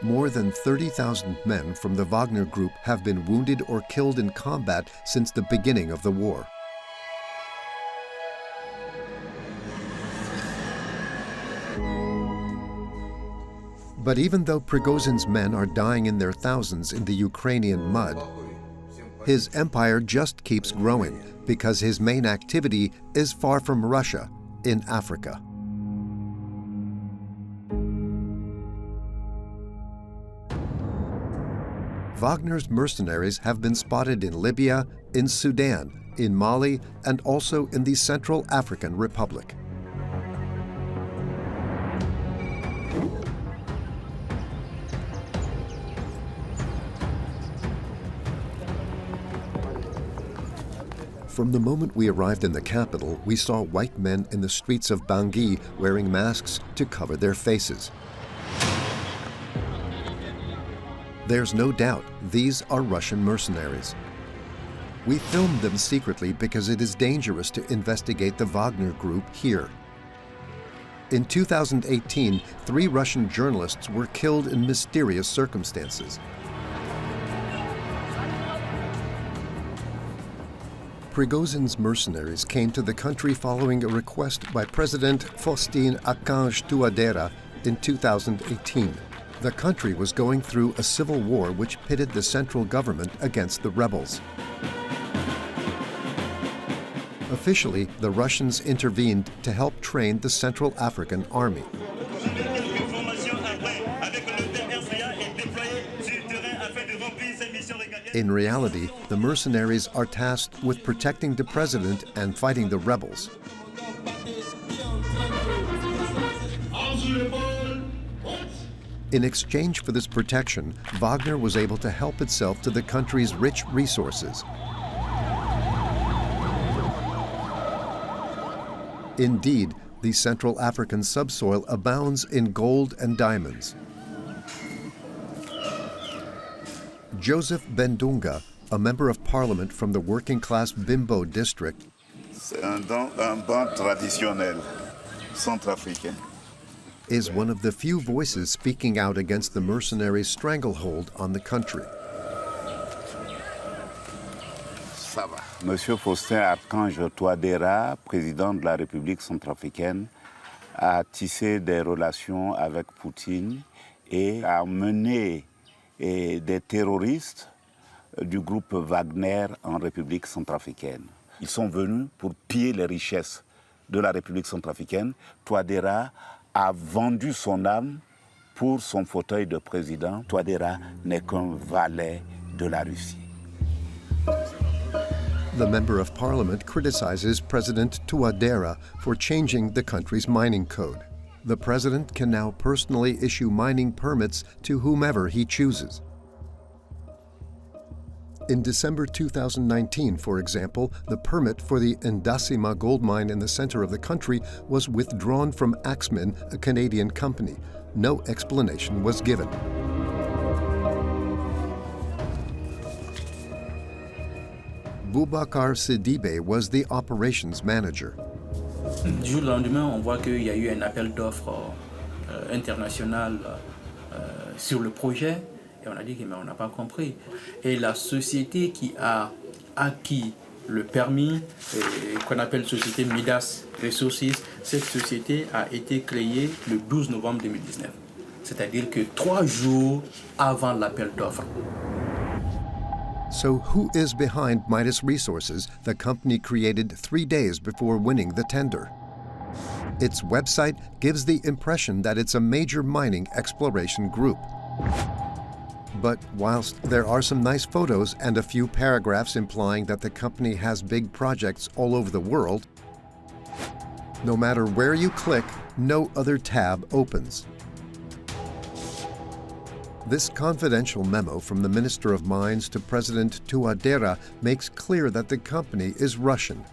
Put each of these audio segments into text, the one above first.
More than 30,000 men from the Wagner Group have been wounded or killed in combat since the beginning of the war. But even though Prigozhin's men are dying in their thousands in the Ukrainian mud, his empire just keeps growing because his main activity is far from Russia, in Africa. Wagner's mercenaries have been spotted in Libya, in Sudan, in Mali, and also in the Central African Republic. From the moment we arrived in the capital, we saw white men in the streets of Bangui wearing masks to cover their faces. There's no doubt these are Russian mercenaries. We filmed them secretly because it is dangerous to investigate the Wagner Group here. In 2018, 3 Russian journalists were killed in mysterious circumstances. Prigozhin's mercenaries came to the country following a request by President Faustin Archange Touadéra in 2018. The country was going through a civil war which pitted the central government against the rebels. Officially, the Russians intervened to help train the Central African Army. In reality, the mercenaries are tasked with protecting the president and fighting the rebels. In exchange for this protection, Wagner was able to help itself to the country's rich resources. Indeed, the Central African subsoil abounds in gold and diamonds. Joseph Bendunga, a member of parliament from the working-class Bimbo district, is one of the few voices speaking out against the mercenaries' stranglehold on the country. Monsieur Faustin Archange Touadéra, président de la République centrafricaine, a tissé des relations avec Poutine et a mené des terroristes du groupe Wagner en République centrafricaine. Ils sont venus pour piller les richesses de la République centrafricaine. Touadéra a vendu son âme pour son fauteuil de président. Touadéra n'est qu'un valet de la Russie. The Member of Parliament criticizes President Touadéra for changing the country's mining code. The president can now personally issue mining permits to whomever he chooses. In December 2019, for example, the permit for the Ndasima gold mine in the center of the country was withdrawn from Axmin, a Canadian company. No explanation was given. Boubacar Sidibé was the operations manager. Du jour au lendemain, on voit qu'il y a eu un appel d'offres international sur le projet. Et on a dit que mais on n'a pas compris. Et la société qui a acquis le permis, qu'on appelle société Midas Resources, cette société a été créée le 12 novembre 2019. C'est-à-dire que 3 jours avant l'appel d'offres. So who is behind Midas Resources, the company created 3 days before winning the tender? Its website gives the impression that it's a major mining exploration group. But whilst there are some nice photos and a few paragraphs implying that the company has big projects all over the world, no matter where you click, no other tab opens. This confidential memo from the Minister of Mines to President Touadéra makes clear that the company is Russian.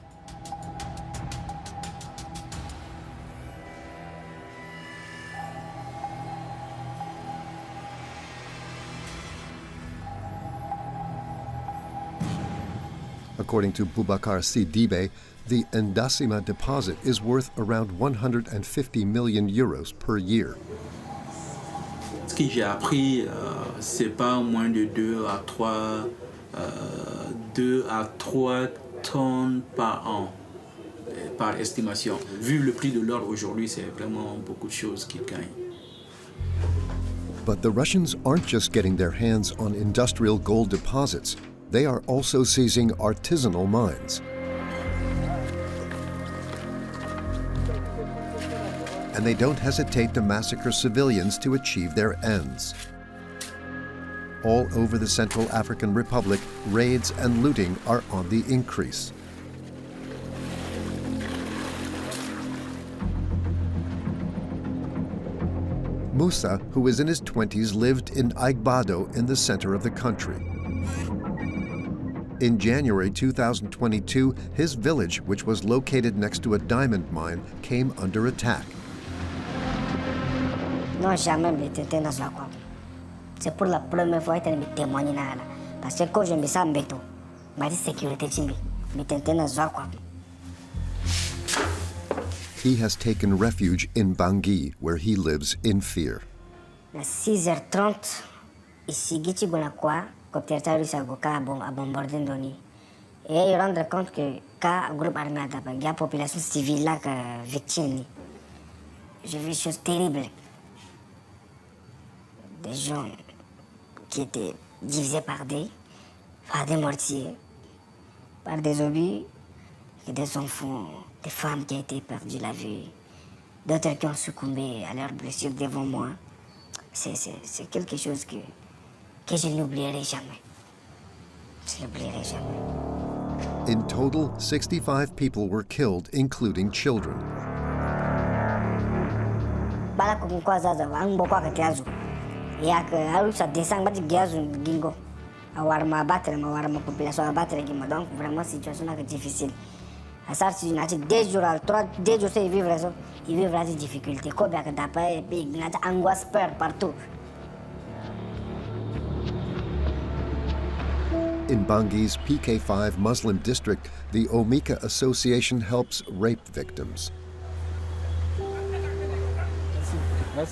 According to Boubacar Sidibé, the Ndasima deposit is worth around 150 million euros per year. Ce que j'ai appris, c'est pas moins de 2 à 3 tonnes par an, par estimation. Vu le prix de l'or aujourd'hui, c'est vraiment beaucoup de choses qu'ils gagnent. But the Russians aren't just getting their hands on industrial gold deposits. They are also seizing artisanal mines. And they don't hesitate to massacre civilians to achieve their ends. All over the Central African Republic, raids and looting are on the increase. Musa, who is in his 20s, lived in Aigbado in the center of the country. In January 2022, his village, which was located next to a diamond mine, came under attack. Non, jamais me tété dans la quoi. C'est pour la première fois que je me témoigne là. Parce que quand je me sens béto, ma sécurité chimbi, me tété dans la quoi. He has taken refuge in Bangui, where he lives in fear. À 6h30, ici, Gichi Bonakwa, copter russe a bombardé Ndoni. Et il rendre compte que quand groupe armé a tapé, il y a population civile là victime. J'ai vu des choses terribles. Des gens qui étaient divisés par des mortiers, par des obus, et des enfants, des femmes qui ont été perdues la vue, d'autres qui ont succombé à leurs blessures devant moi. C'est quelque chose que je n'oublierai jamais. Je n'oublierai jamais. In total, 65 people were killed, including children. Bala kwa zaza wangu kwa katiazu. Ya que alusa desang bati gazu gingo. Awarma battre ma population battre gima donc vraiment situation là difficile. À ça si n'a 2 jours 2 jours c'est vivre ça. Il vivre des difficultés comme bien que d'après puis n'a angoisse peur partout. In Bangui's PK5 Muslim district, the Omika Association helps rape victims.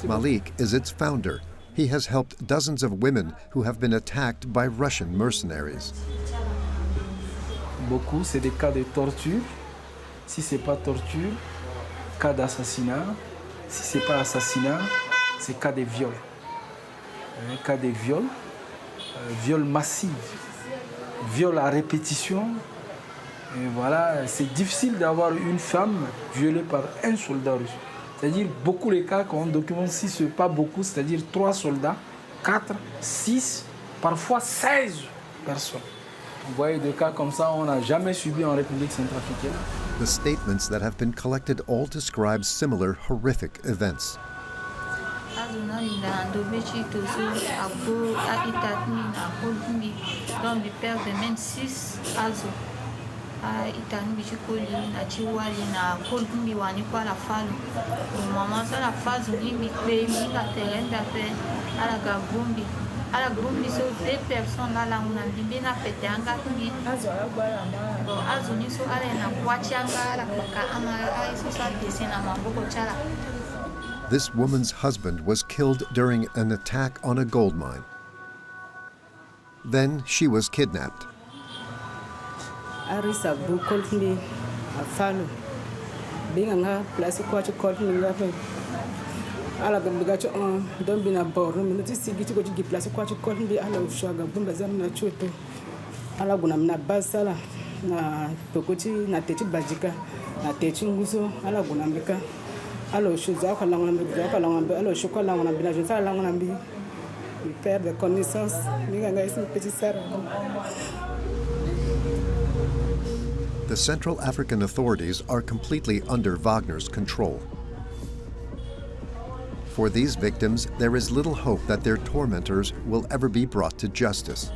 Malik is its founder. He has helped dozens of women who have been attacked by Russian mercenaries. Beaucoup, c'est des cas de torture. Si ce n'est pas torture, cas d'assassinat. Si ce n'est pas assassinat, c'est cas de viol. Un cas de viol, viol massif, viol à répétition. Et voilà, c'est difficile d'avoir une femme violée par un soldat russe. C'est-à-dire, beaucoup les cas qu'on documente, si ce n'est pas beaucoup, c'est-à-dire 3 soldats, 4, 6, parfois 16 personnes. Vous voyez des cas comme ça, on n'a jamais subi en République centrafricaine. The statements that have been collected all describe similar horrific events. ala groupe so 2 personnes là on a bimbe na pete anga kungi azuni so ala na kwachanga la koka ama ai so sa desena mamboko chala. This woman's husband was killed during an attack on a gold mine. Then she was kidnapped. Arisa bu kolfni afalo binga nga place ko ci kolfni nga fa ala gambiga ci on don bina bor mi ti sigi ci ko ci place ko ci kolfni ala ushaga bumba zamna chuto ala guna na basala na tokoti na teti bajika na teti nguso ala guna mbika ala ushuza ko langona mbika ko langona ala ushuko langona bina je sa langona mbi il perd de connaissance binga nga isi petit sœur. The Central African authorities are completely under Wagner's control. For these victims, there is little hope that their tormentors will ever be brought to justice.